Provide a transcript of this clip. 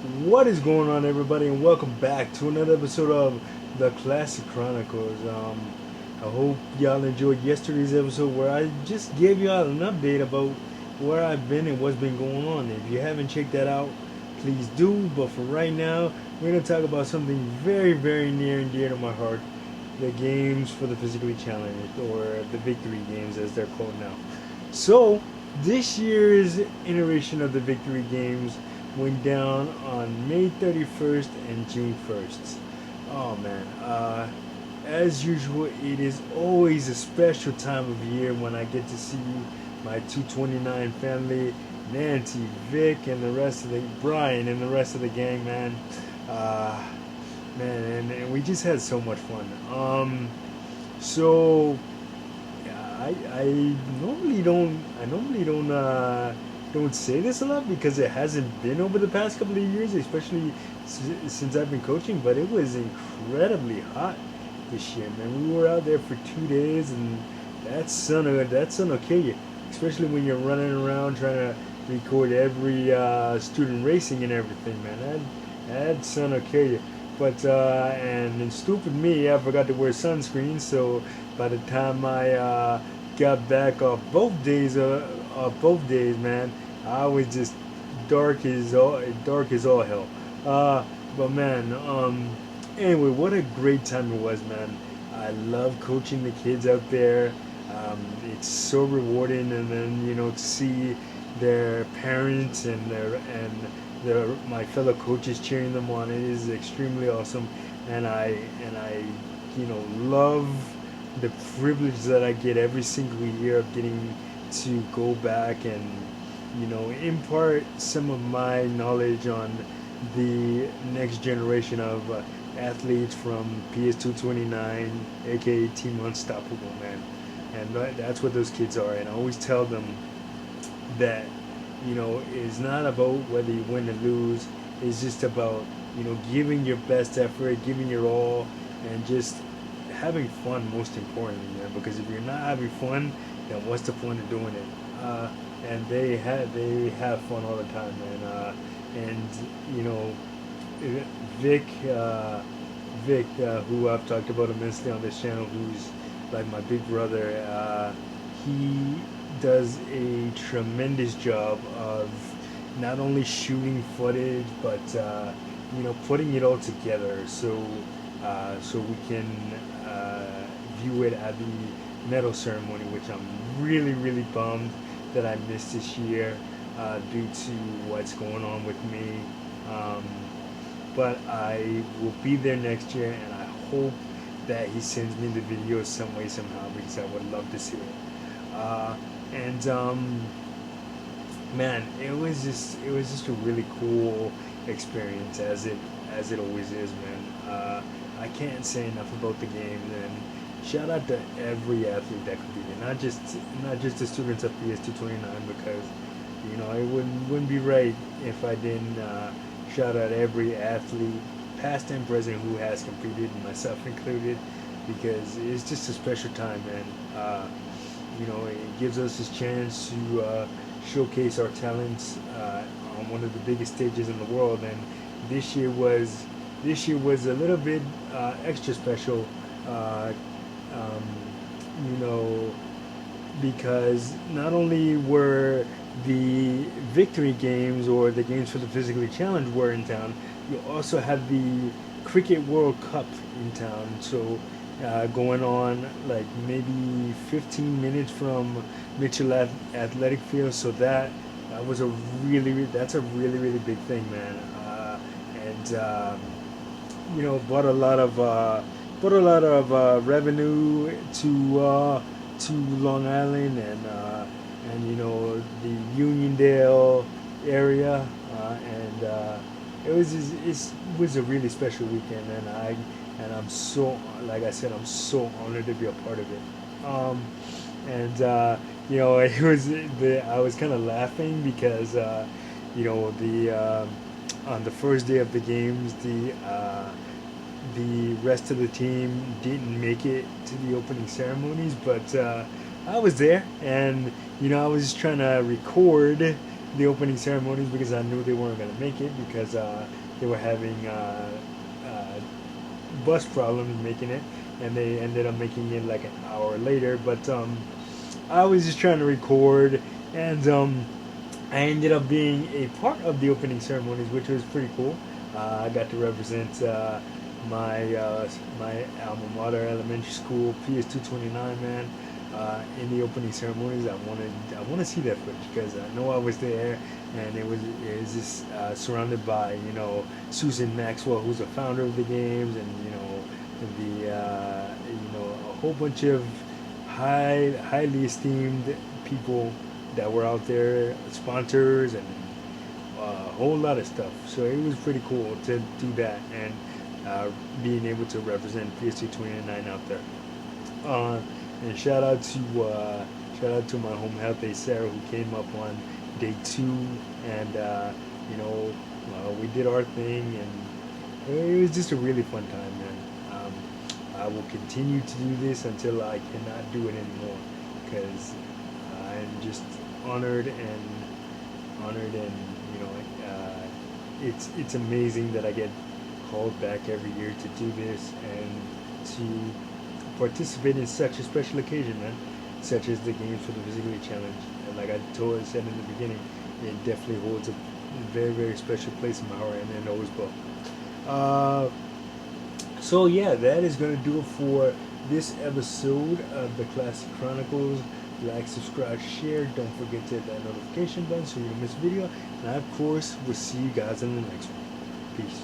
What is going on, everybody, and welcome back to another episode of the Classic Chronicles. I hope y'all enjoyed yesterday's episode where I just gave y'all an update about where I've been and what's been going on. If you haven't checked that out, please do. But for right now, we're going to talk about something very, very near and dear to my heart: the games for the physically challenged, or the victory games as they're called now. So, this year's iteration of the victory games went down on May 31st and June 1st. Oh man, as usual, it is always a special time of year when I get to see my 229 family, Nancy, Vic, and the rest of the Brian and the rest of the gang, man. Uh, and we just had so much fun. So I normally don't say this a lot because it hasn't been over the past couple of years, especially since I've been coaching. But it was incredibly hot this year, man. We were out there for 2 days, and that sun will kill you, especially when you're running around trying to record every student racing and everything, man. That sun will kill you. But and stupid me, I forgot to wear sunscreen. So by the time I got back off both days, man, I was just dark as all hell. But man, anyway, what a great time it was, man. I love coaching the kids out there. It's so rewarding, and then to see their parents and my fellow coaches cheering them on. It is extremely awesome, and I love the privilege that I get every single year of getting to go back and impart some of my knowledge on the next generation of athletes from PS229, aka Team Unstoppable, man. And that's what those kids are. And I always tell them that it's not about whether you win or lose. It's just about giving your best effort, giving your all, and just having fun. Most importantly, man. Because if you're not having fun, then what's the point of doing it? And they have fun all the time, man. And Vic, who I've talked about immensely on this channel, who's like my big brother. He does a tremendous job of not only shooting footage, but putting it all together so we can view it at the medal ceremony, which I'm really, really bummed that I missed this year due to what's going on with me. But I will be there next year, and I hope that he sends me the video some way, somehow, because I would love to see it. And man, it was just a really cool experience, as it always is, man. I can't say enough about the game, and shout out to every athlete that could be there, not just the students of PS229, because it wouldn't be right if I didn't shout out every athlete, past and present, who has competed, myself included, because it's just a special time, man. It gives us this chance to showcase our talents on one of the biggest stages in the world, and this year was a little bit extra special, um, you know, because not only were the victory games, or the games for the physically challenged, were in town, you also had the Cricket World Cup in town. So going on like maybe 15 minutes from Mitchell Athletic Field. So that's a really, really big thing, man. And brought a lot of revenue to Long Island, and the Uniondale area, and it was a really special weekend, and I'm so, like I said, I'm so honored to be a part of it. And it was I was kind of laughing because the on the first day of the games, the rest of the team didn't make it to the opening ceremonies, but I was there, and I was just trying to record the opening ceremonies because I knew they weren't gonna make it because they were having bus problems making it, and they ended up making it like an hour later. But I was just trying to record, and I ended up being a part of the opening ceremonies, which was pretty cool. I got to represent my alma mater, elementary school, PS229, man. In the opening ceremonies, I want to see that footage because I know I was there, and it was just surrounded by Susan Maxwell, who's the founder of the games, and a whole bunch of highly esteemed people that were out there, sponsors, and a whole lot of stuff. So it was pretty cool to do that and being able to represent PSG 29 out there. And shout out to my home health aide Sarah, who came up on day 2, and we did our thing, and it was just a really fun time, man. I will continue to do this until I cannot do it anymore, because I'm just honored and it's amazing that I get called back every year to do this and to participate in such a special occasion, man, such as the games for the physically challenged. And like I said in the beginning, it definitely holds a very, very special place in my heart, and it always will. So yeah, that is gonna do it for this episode of the Classic Chronicles. Like, subscribe, share. Don't forget to hit that notification button so you don't miss a video. And I, of course, will see you guys in the next one. Peace.